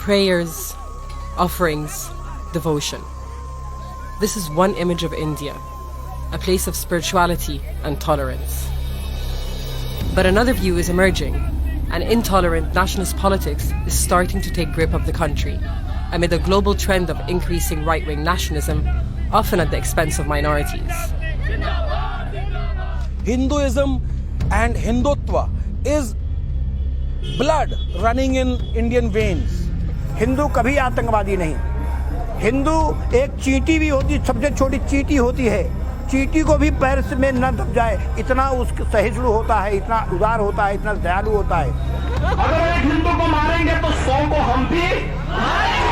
Prayers, offerings, devotion. This is one image of India, a place of spirituality and tolerance. But another view is emerging, and intolerant nationalist politics is starting to take grip of the country, amid a global trend of increasing right-wing nationalism, often at the expense of minorities. Hinduism and Hindutva is blood running in Indian veins. Hindu कभी आतंकवादी नहीं। हिंदू एक चींटी भी होती, सबसे छोटी चींटी होती है, चींटी को भी पैर में न दब जाए, इतना उसका सहिष्णु होता है, इतना उदार होता है, इतना दयालु होता है। अगर एक हिंदू को मारेंगे तो 100 को हम भी मारेंगे।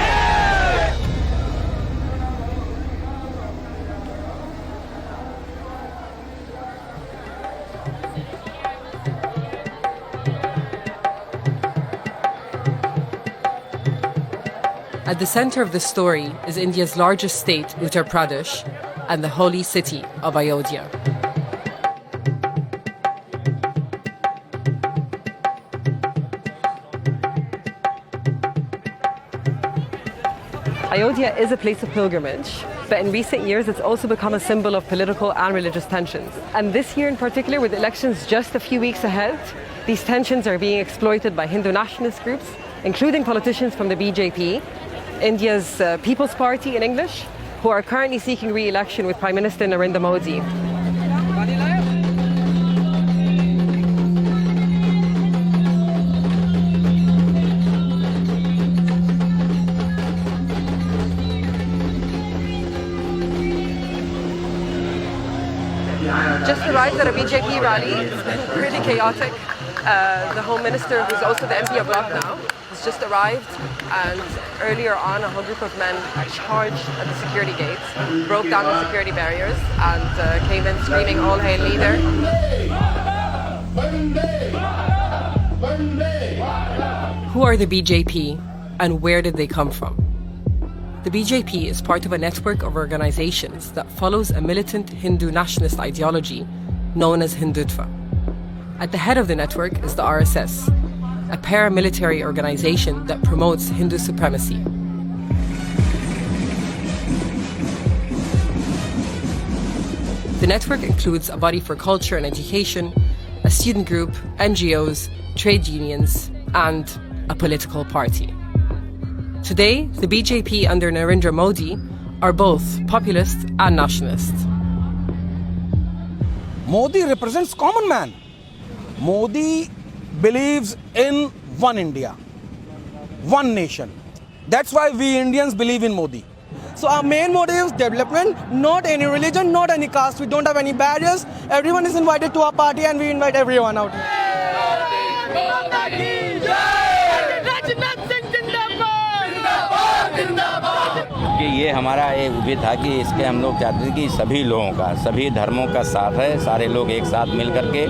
At the center of the story is India's largest state, Uttar Pradesh, and the holy city of Ayodhya. Ayodhya is a place of pilgrimage, but in recent years it's also become a symbol of political and religious tensions. And this year in particular, with elections just a few weeks ahead, these tensions are being exploited by Hindu nationalist groups, including politicians from the BJP, India's People's Party in English, who are currently seeking re-election with Prime Minister Narendra Modi. Just arrived at a BJP rally. It's been pretty chaotic. The Home Minister, who's also the MP of Lucknow, has just arrived, and earlier on a whole group of men charged at the security gates, broke down the security barriers, and came in screaming, "All hail leader." Who are the BJP and where did they come from? The BJP is part of a network of organizations that follows a militant Hindu nationalist ideology known as Hindutva. At the head of the network is the RSS, a paramilitary organization that promotes Hindu supremacy. The network includes a body for culture and education, a student group, NGOs, trade unions, and a political party. Today, the BJP under Narendra Modi are both populist and nationalist. Modi represents common man. Modi believes in one India, one nation. That's why we Indians believe in Modi. So our main motive is development, not any religion, not any caste. We don't have any barriers. Everyone is invited to our party and we invite everyone out. कि ये हमारा एक उद्देश्य था कि इसके हम लोग चाहते थे कि सभी लोगों का, सभी धर्मों का साथ है, सारे लोग एक साथ मिल करके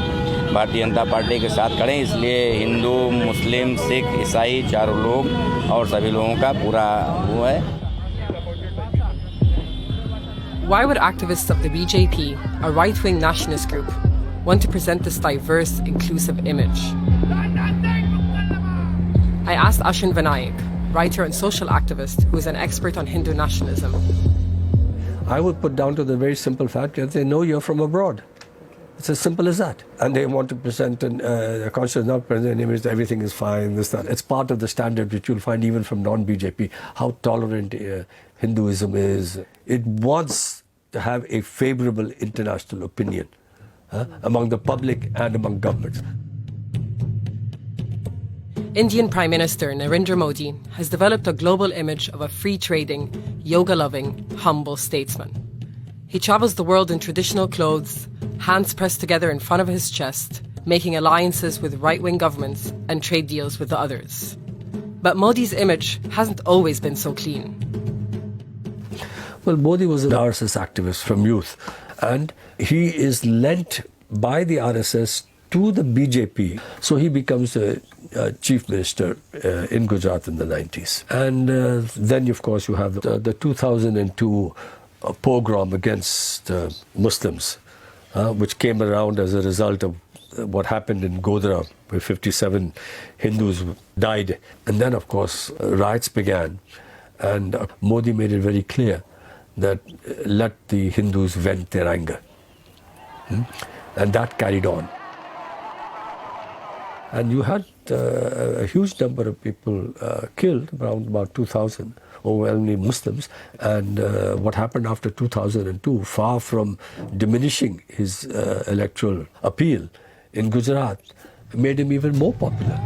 भारतीय जनता पार्टी के साथ खड़े, इसलिए हिंदू, मुस्लिम, सिख, ईसाई चारों लोग और सभी लोगों का पूरा वो है। Why would activists of the BJP, a right-wing nationalist group, want to present this diverse, inclusive image? I asked Ashwin Vinayak, writer and social activist who is an expert on Hindu nationalism. I would put down to the very simple fact that they know you're from abroad. It's as simple as that. And they want to present a conscious, not present an image that everything is fine, this, that. It's part of the standard which you'll find even from non-BJP, how tolerant Hinduism is. It wants to have a favorable international opinion among the public and among governments. Indian Prime Minister Narendra Modi has developed a global image of a free-trading, yoga-loving, humble statesman. He travels the world in traditional clothes, hands pressed together in front of his chest, making alliances with right-wing governments and trade deals with the others. But Modi's image hasn't always been so clean. Well, Modi was an RSS activist from youth, and he is lent by the RSS to the BJP. So he becomes a chief minister in Gujarat in the 90s. And then, of course, you have the 2002 pogrom against Muslims, which came around as a result of what happened in Godhra where 57 Hindus died. And then, of course, riots began. And Modi made it very clear that let the Hindus vent their anger. And that carried on. And you had a huge number of people killed, around about 2,000, overwhelmingly Muslims. And what happened after 2002, far from diminishing his electoral appeal in Gujarat, made him even more popular.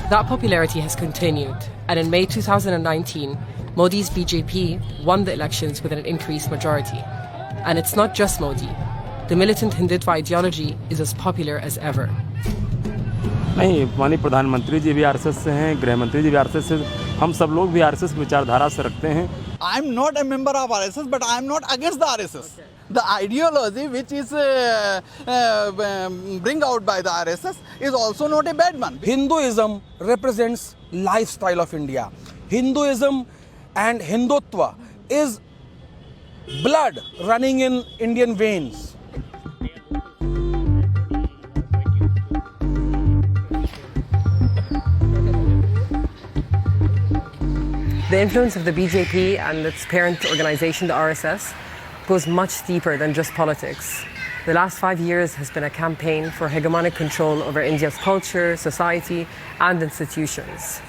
That popularity has continued, and in May 2019, Modi's BJP won the elections with an increased majority. And it's not just Modi. The militant Hindutva ideology is as popular as ever. नहीं, माननीय प्रधानमंत्री जी भी RSS से हैं, गृह मंत्री जी भी RSS से, हम सब लोग भी आरएसएस की विचारधारा से रखते हैं. I am not a member of RSS, but I am not against the RSS. The ideology which is bring out by the RSS is also not a bad one. Hinduism represents lifestyle of India. Hinduism and Hindutva is blood running in Indian veins. The influence of the BJP and its parent organization, the RSS, goes much deeper than just politics. The last 5 years has been a campaign for hegemonic control over India's culture, society, and institutions.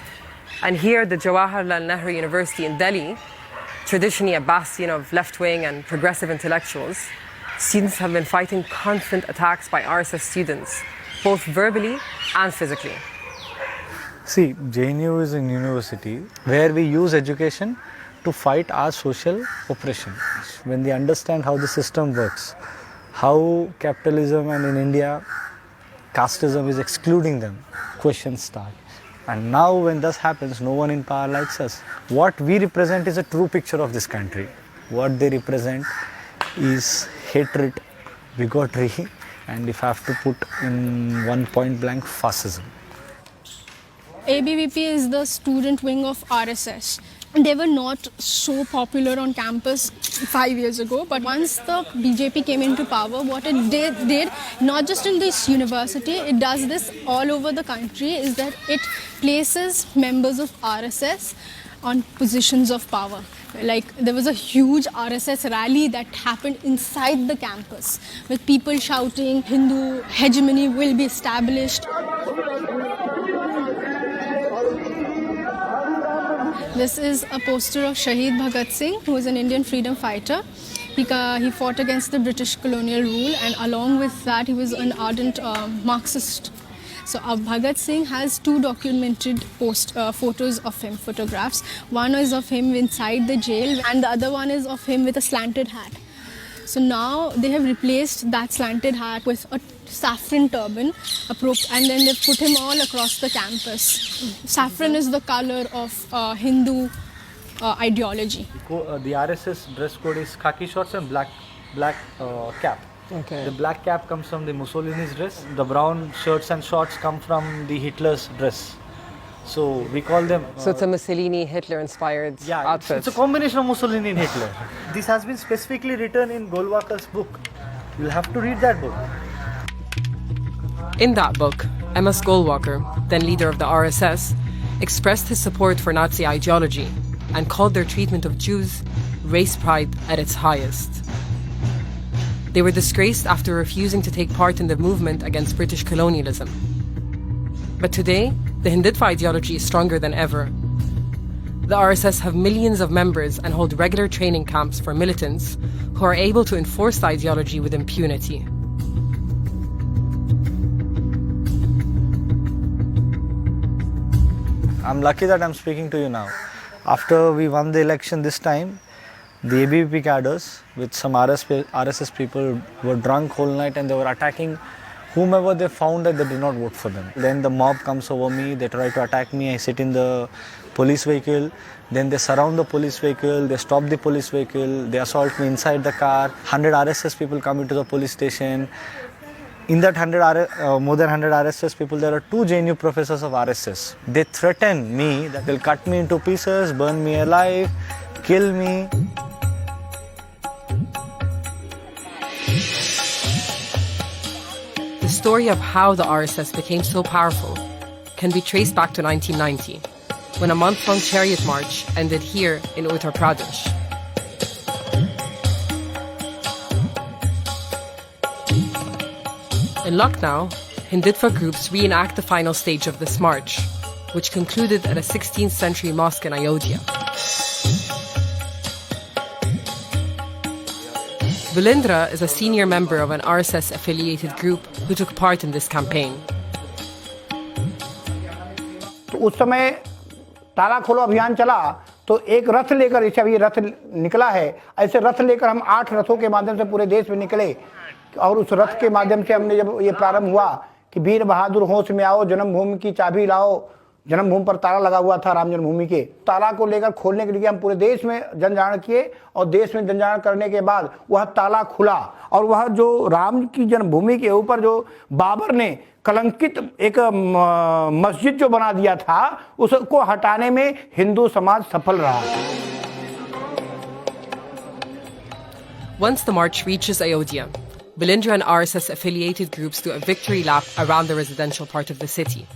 And here, the Jawaharlal Nehru University in Delhi, traditionally a bastion of left-wing and progressive intellectuals, students have been fighting constant attacks by RSS students, both verbally and physically. See, JNU is a university where we use education to fight our social oppression. When they understand how the system works, how capitalism and in India, casteism is excluding them, questions start. And now when this happens, no one in power likes us. What we represent is a true picture of this country. What they represent is hatred, bigotry, and if I have to put in one point blank, fascism. ABVP is the student wing of RSS. They were not so popular on campus 5 years ago, but once the BJP came into power, what it did, not just in this university, it does this all over the country, is that it places members of RSS on positions of power. Like there was a huge RSS rally that happened inside the campus with people shouting, Hindu hegemony will be established. This is a poster of Shahid Bhagat Singh, who was an Indian freedom fighter. He fought against the British colonial rule, and along with that, he was an ardent Marxist. So Bhagat Singh has two documented photos of him, photographs. One is of him inside the jail, and the other one is of him with a slanted hat. So now they have replaced that slanted hat with a saffron turban, and then they put him all across the campus. Saffron is the color of Hindu ideology. The RSS dress code is khaki shorts and black cap. Okay. The black cap comes from the Mussolini's dress. The brown shirts and shorts come from the Hitler's dress. So we call them... So it's a Mussolini, Hitler-inspired outfit. It's a combination of Mussolini and Hitler. This has been specifically written in Golwalkar's book. You'll have to read that book. In that book, M.S. Golwalkar, then leader of the RSS, expressed his support for Nazi ideology and called their treatment of Jews race pride at its highest. They were disgraced after refusing to take part in the movement against British colonialism. But today, the Hindutva ideology is stronger than ever. The RSS have millions of members and hold regular training camps for militants who are able to enforce the ideology with impunity. I'm lucky that I'm speaking to you now. After we won the election this time, the ABVP cadres with some RSS people were drunk whole night and they were attacking whomever they found that they did not vote for them. Then the mob comes over me, they try to attack me, I sit in the police vehicle, then they surround the police vehicle, they stop the police vehicle, they assault me inside the car. 100 RSS people come into the police station. In that more than 100 RSS people, there are 2 JNU professors of RSS. They threaten me that they'll cut me into pieces, burn me alive, kill me. The story of how the RSS became so powerful can be traced back to 1990, when a month-long chariot march ended here in Uttar Pradesh. In Lucknow, Hindutva groups reenact the final stage of this march, which concluded at a 16th century mosque in Ayodhya. Bilindra is a senior member of an RSS-affiliated group who took part in this campaign. तो उस समय ताला खोलो अभियान चला तो एक रथ लेकर, जैसे अभी रथ निकला है, ऐसे रथ लेकर हम 8 रथों के माध्यम से पूरे देश में निकले और उस रथ के माध्यम से हमने जब ये प्रारंभ हुआ कि वीर बहादुर होश में आओ, जन्मभूमि की चाबी लाओ, जन्मभूमि पर ताला लगा हुआ था राम जन्मभूमि के, ताला को लेकर खोलने के लिए हम पूरे देश में जनजागरण किए और देश में जनजागरण करने के बाद वह ताला खुला और वह जो राम की जन्मभूमि के ऊपर जो बाबर ने कलंकित एक मस्जिद जो बना दिया था उसको हटाने में हिंदू समाज सफल रहा। Once the march reaches Ayodhya, Bilindra and RSS-affiliated groups do a victory lap around the residential part of the city,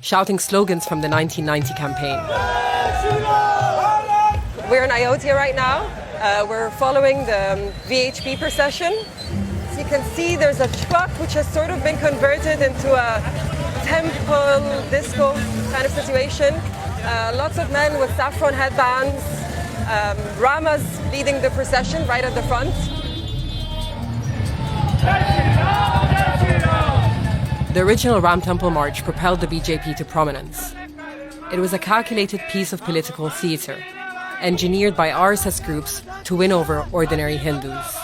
shouting slogans from the 1990 campaign. We're in Ayodhya right now. We're following the VHP procession. As you can see, there's a truck which has sort of been converted into a temple, disco kind of situation. Lots of men with saffron headbands. Rama's leading the procession right at the front. The original Ram Temple March propelled the BJP to prominence. It was a calculated piece of political theatre, engineered by RSS groups to win over ordinary Hindus.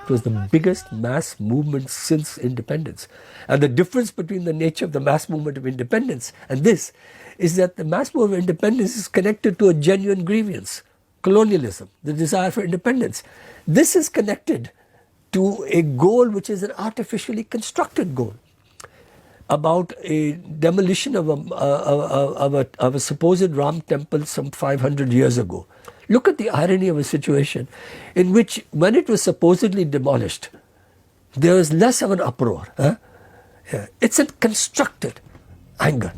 It was the biggest mass movement since independence. And the difference between the nature of the mass movement of independence and this is that the mass movement of independence is connected to a genuine grievance, colonialism, the desire for independence. This is connected to a goal which is an artificially constructed goal about a demolition of a supposed Ram temple some 500 years ago. Look at the irony of a situation in which when it was supposedly demolished, there was less of an uproar. Huh? Yeah. It's a constructed anger.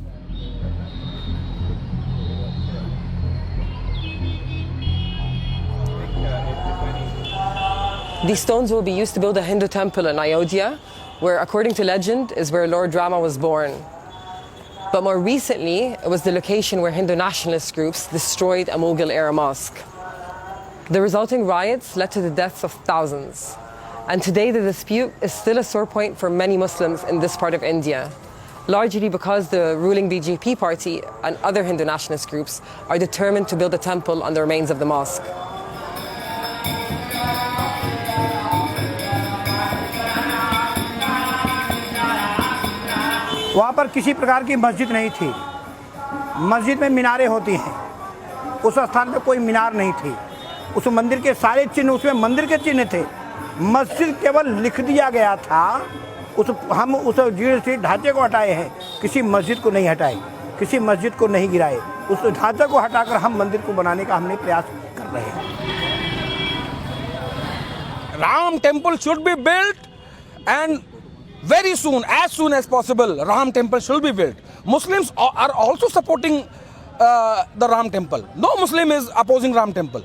These stones will be used to build a Hindu temple in Ayodhya, where, according to legend, is where Lord Rama was born. But more recently, it was the location where Hindu nationalist groups destroyed a Mughal-era mosque. The resulting riots led to the deaths of thousands. And today the dispute is still a sore point for many Muslims in this part of India, largely because the ruling BJP party and other Hindu nationalist groups are determined to build a temple on the remains of the mosque. वहाँ पर किसी प्रकार की मस्जिद नहीं थी। मस्जिद में मीनारें होती हैं, उस स्थान पे कोई मीनार नहीं थी। उस मंदिर के सारे चिन्ह, उसमें मंदिर के चिन्ह थे, मस्जिद केवल लिख दिया गया था। हम उस जीर्ण शीर्ण ढांचे को हटाए हैं, किसी मस्जिद को नहीं हटाए, किसी मस्जिद को नहीं गिराए। उस ढांचे को हटाकर हम मंदिर को बनाने का हमने प्रयास कर रहे हैं। Ram temple should be built, and very soon as possible, Ram temple should be built. Muslims are also supporting the Ram temple. No Muslim is opposing Ram temple.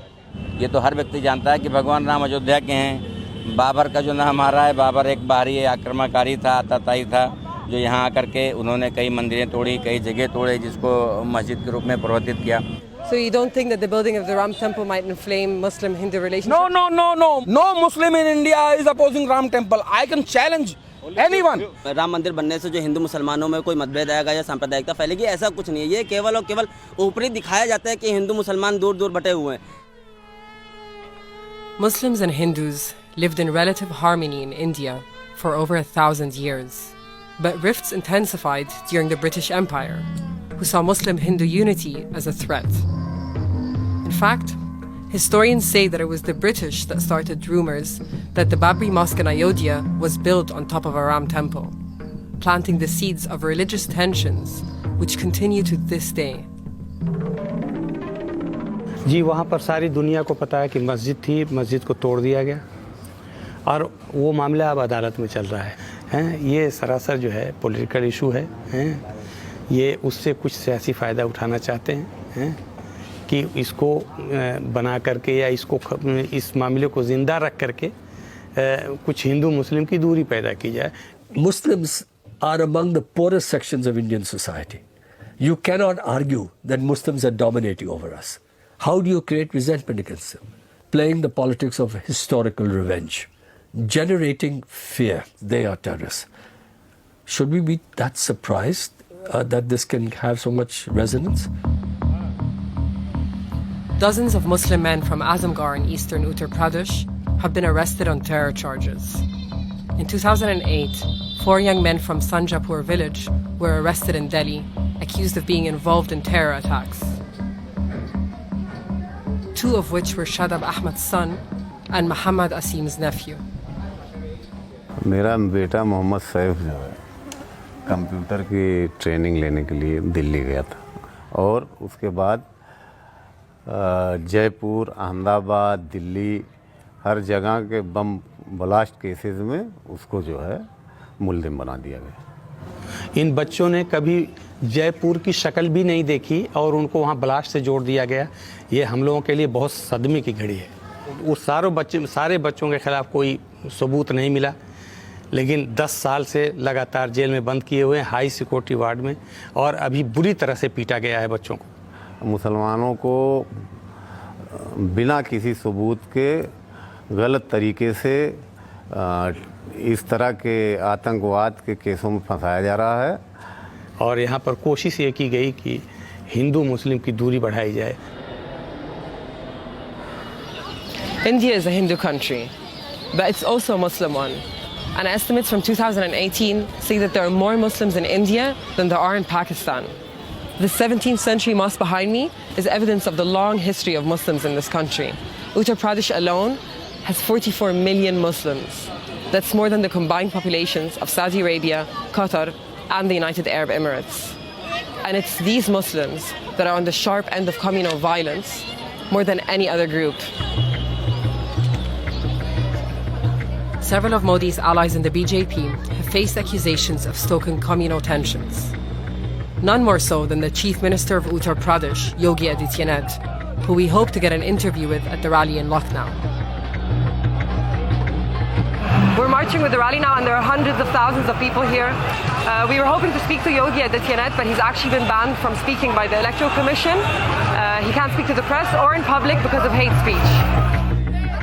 ये तो हर व्यक्ति जानता है कि भगवान राम अयोध्या के हैं। बाबर का जो नाम आ रहा है, बाबर एक बाहरी आक्रमणकारी था, आतताई था, जो यहाँ आकर के उन्होंने कई मंदिरें तोड़ी, कई जगह तोड़े, जिसको मस्जिद के रूप में परिवर्तित किया। So you don't think that the building of the Ram temple might inflame Muslim-Hindu relations? No Muslim in India is opposing Ram temple. I can challenge anyone. Ram मंदिर बनने से जो हिंदू मुसलमानों में कोई मतभेद आएगा या सांप्रदायिकता फैलेगी, ऐसा कुछ नहीं है। ये केवल और केवल ऊपरी दिखाया जाता है कि हिंदू मुसलमान दूर दूर बटे हुए हैं। Muslims and Hindus lived in relative harmony in India for over 1,000 years. But rifts intensified during the British Empire, who saw Muslim-Hindu unity as a threat. In fact, historians say that it was the British that started rumors that the Babri Mosque in Ayodhya was built on top of a Ram temple, planting the seeds of religious tensions which continue to this day. जी, वहाँ पर सारी दुनिया को पता है कि मस्जिद थी, मस्जिद को तोड़ दिया गया और वो मामला अब अदालत में चल रहा है। हैं, ये सरासर जो है पॉलिटिकल इशू है, हैं, ये उससे कुछ सियासी फ़ायदा उठाना चाहते हैं कि इसको बना करके या इसको इस मामले को ज़िंदा रख करके कुछ हिंदू मुस्लिम की दूरी पैदा की जाए. Muslims are among the poorest sections of Indian society. You cannot argue that Muslims are dominating over us. How do you create resentment against them? Playing the politics of historical revenge, generating fear. They are terrorists. Should we be that surprised that this can have so much resonance? Dozens of Muslim men from Azamgarh in eastern Uttar Pradesh have been arrested on terror charges. In 2008, 4 young men from Sanjapur village were arrested in Delhi, accused of being involved in terror attacks. 2 of which were Shadab Ahmad's son and Muhammad Asim's nephew. मेरा बेटा मोहम्मद सैफ जो है computer की training लेने के लिए दिल्ली गया था और उसके बाद जयपुर, अहमदाबाद, दिल्ली हर जगह के बम ब्लास्ट केसेस में उसको जो है मुल्ज़िम बना दिया गया. इन बच्चों ने कभी जयपुर की शक्ल भी नहीं देखी और उनको वहाँ ब्लास्ट से जोड़ दिया गया. ये हम लोगों के लिए बहुत सदमे की घड़ी है. उस सारे बच्चों के खिलाफ कोई सबूत नहीं मिला, लेकिन 10 साल से लगातार जेल में बंद किए हुए हैं, हाई सिक्योरिटी वार्ड में, और अभी बुरी तरह से पीटा गया है बच्चों को. मुसलमानों को बिना किसी सबूत के गलत तरीके से इस तरह के आतंकवाद के केसों में फंसाया जा रहा है. और यहाँ पर कोशिश ये की गई कि हिंदू मुस्लिम की दूरी बढ़ाई जाए. India is a Hindu country, but it's also a Muslim one. And estimates from 2018 say that there are more Muslims in India than there are in Pakistan. The 17th century mosque behind me is evidence of the long history of Muslims in this country. Uttar Pradesh alone has 44 million Muslims. That's more than the combined populations of Saudi Arabia, Qatar, and the United Arab Emirates. And it's these Muslims that are on the sharp end of communal violence more than any other group. Several of Modi's allies in the BJP have faced accusations of stoking communal tensions. None more so than the Chief Minister of Uttar Pradesh, Yogi Adityanath, who we hope to get an interview with at the rally in Lucknow. We're marching with the rally now, and there are hundreds of thousands of people here. We were hoping to speak to Yogi Adityanath, but he's actually been banned from speaking by the Electoral Commission. He can't speak to the press or in public because of hate speech.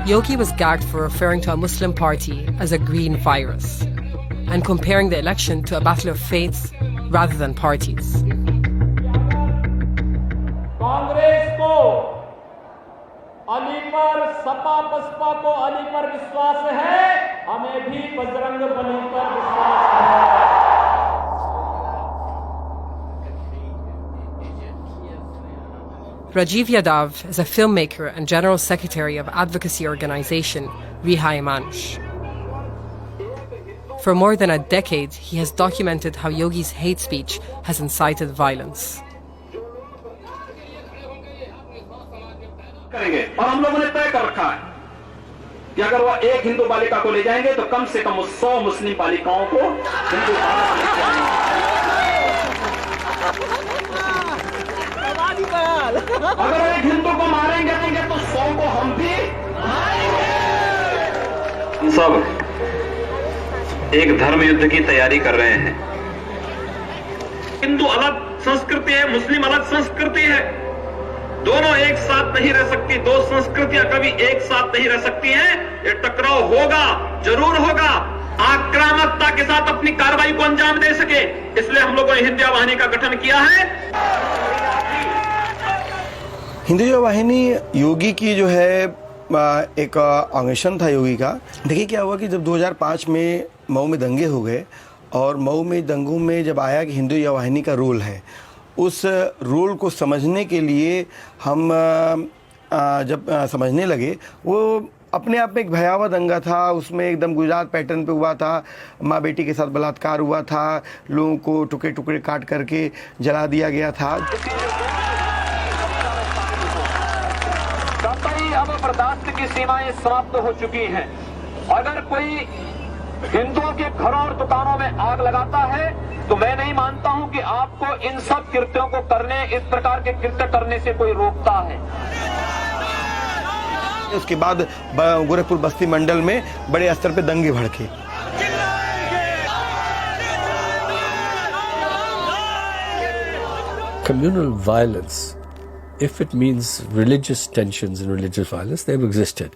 Yogi was gagged for referring to a Muslim party as a green virus and comparing the election to a battle of faiths rather than parties. Congress को अली पर, सपा बसपा को अली पर विश्वास है, हमें भी बजरंग बली पर विश्वास है. Rajiv Yadav is a filmmaker and general secretary of advocacy organization Rihai Manch. For more than a decade, he has documented how Yogi's hate speech has incited violence. करेंगे और हम लोगों ने तय कर रखा है कि अगर वो एक हिंदू बालिका को ले जाएंगे तो कम से कम 100 मुस्लिम बालिकाओं को हिंदू अगर एक हिंदू को मारेंगे तो 100 को हम भी सब एक धर्म युद्ध की तैयारी कर रहे हैं. हिंदू अलग संस्कृति है, मुस्लिम अलग संस्कृति है. दोनों एक साथ नहीं रह सकती. 2 संस्कृतियां कभी एक साथ नहीं रह सकती हैं. ये टकराव होगा, जरूर होगा. आक्रामकता के साथ अपनी कार्रवाई को अंजाम दे सके, इसलिए हम लोगों ने हिंदू वाहिनी का गठन किया है. हिंदू वाहिनी योगी की जो है एक ऑर्गेनाइजेशन था योगी का. देखिए क्या हुआ कि जब 2005 में मऊ में दंगे हो गए और मऊ में दंगों में जब आया कि हिंदू वाहिनी का रोल है, उस रोल को समझने के लिए हम जब समझने लगे, वो अपने आप में एक भयावह दंगा था. उसमें एकदम गुजरात पैटर्न पे हुआ था. माँ बेटी के साथ बलात्कार हुआ था, लोगों को टुकड़े टुकड़े काट करके जला दिया गया था. अब बर्दाश्त की सीमाएं समाप्त हो चुकी हैं. अगर कोई हिंदुओं के घरों और दुकानों में आग लगाता है, तो मैं नहीं मानता हूं कि आपको इन सब कृत्यों को करने, इस प्रकार के कृत्य करने से कोई रोकता है। उसके बाद गोरखपुर बस्ती मंडल में बड़े स्तर पे दंगे भड़के। Communal violence, if it means religious tensions and religious violence, they've existed.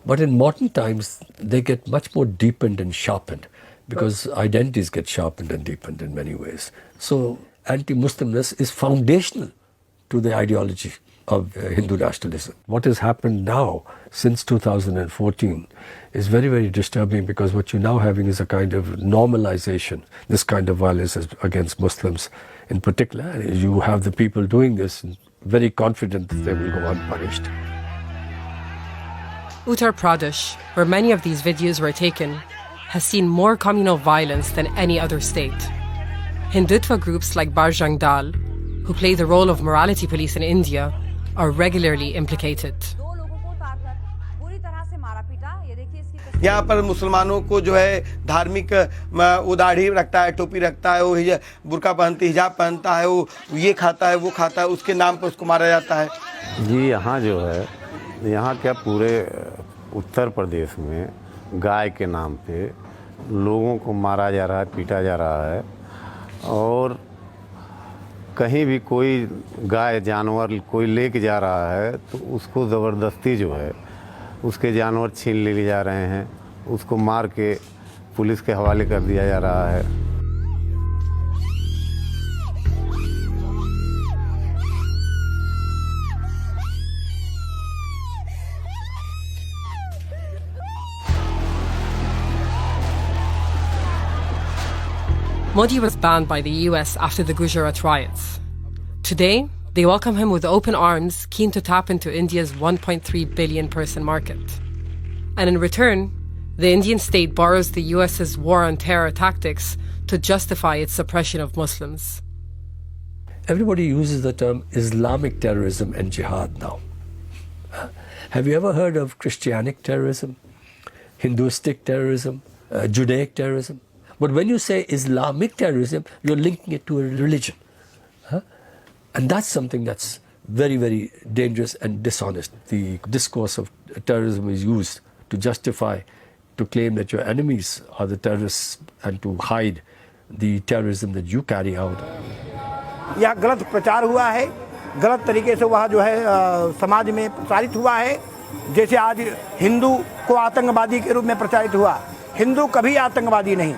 But in modern times, they get much more deepened and sharpened because identities get sharpened and deepened in many ways. So anti-Muslimness is foundational to the ideology of Hindu nationalism. What has happened now since 2014 is very, very disturbing because what you're now having is a kind of normalization, this kind of violence against Muslims in particular. And you have the people doing this very confident that they will go unpunished. Uttar Pradesh, where many of these videos were taken, has seen more communal violence than any other state. Hindutva groups like Bajrang Dal, who play the role of morality police in India, are regularly implicated. यहाँ पर मुसलमानों को जो है धार्मिक वो दाढ़ी रखता है, टोपी रखता है, वो बुर्का पहनती, हिजाब पहनता है, वो ये खाता है, वो खाता है, उसके नाम पर उसको मारा जाता है। जी यहाँ जो है, यहाँ क्या पूरे उत्तर प्रदेश में गाय के नाम पे लोगों को मारा जा रहा है, पीटा जा रहा है और कहीं भी कोई गाय जानवर कोई लेके जा रहा है तो उसको ज़बरदस्ती जो है उसके जानवर छीन ले जा रहे हैं, उसको मार के पुलिस के हवाले कर दिया जा रहा है। Modi was banned by the US after the Gujarat riots. Today, they welcome him with open arms, keen to tap into India's 1.3 billion person market. And in return, the Indian state borrows the US's war on terror tactics to justify its suppression of Muslims. Everybody uses the term Islamic terrorism and jihad now. Have you ever heard of Christianic terrorism, Hinduistic terrorism, Judaic terrorism? But when you say Islamic terrorism, you're linking it to a religion. And that's something that's very, very dangerous and dishonest. The discourse of terrorism is used to justify, to claim that your enemies are the terrorists and to hide the terrorism that you carry out. यह गलत प्रचार हुआ है, गलत तरीके से वह जो है समाज में प्रचारित हुआ है। जैसे आज हिंदू को आतंकवादी के रूप में प्रचारित हुआ। हिंदू कभी आतंकवादी नहीं।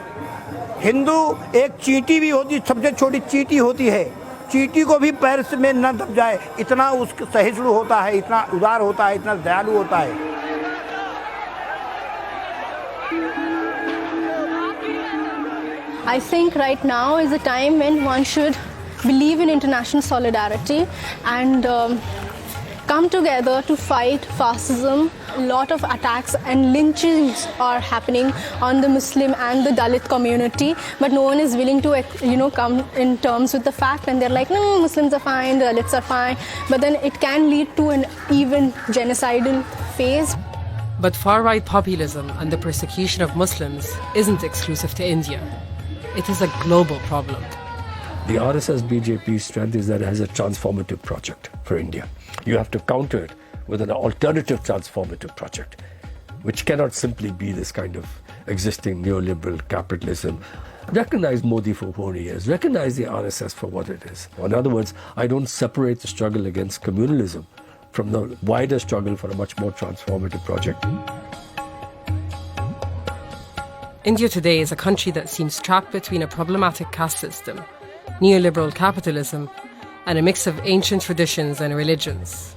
हिंदू एक चींटी भी होती, सबसे छोटी चींटी होती है, चींटी को भी पैर में न दब जाए, इतना उसका सहिष्णु होता है, इतना उदार होता है, इतना दयालु होता है। I think right now is a time when one should believe in international solidarity and come together to fight fascism. A lot of attacks and lynchings are happening on the Muslim and the Dalit community, but no one is willing to, come in terms with the fact, and they're like, no, Muslims are fine, the Dalits are fine, but then it can lead to an even genocidal phase. But far-right populism and the persecution of Muslims isn't exclusive to India. It is a global problem. The RSS BJP's strength is that it has a transformative project for India. You have to counter it with an alternative transformative project, which cannot simply be this kind of existing neoliberal capitalism. Recognize Modi for who he is. Recognize the RSS for what it is. In other words, I don't separate the struggle against communalism from the wider struggle for a much more transformative project. India today is a country that seems trapped between a problematic caste system, neoliberal capitalism, and a mix of ancient traditions and religions.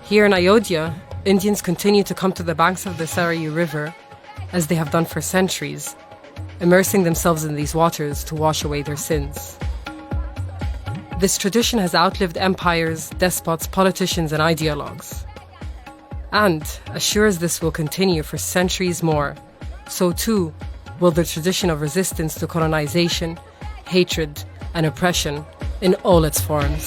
Here in Ayodhya, Indians continue to come to the banks of the Sarayu River, as they have done for centuries, immersing themselves in these waters to wash away their sins. This tradition has outlived empires, despots, politicians, and ideologues. And, as sure as this will continue for centuries more, so too will the tradition of resistance to colonization, hatred, and oppression in all its forms.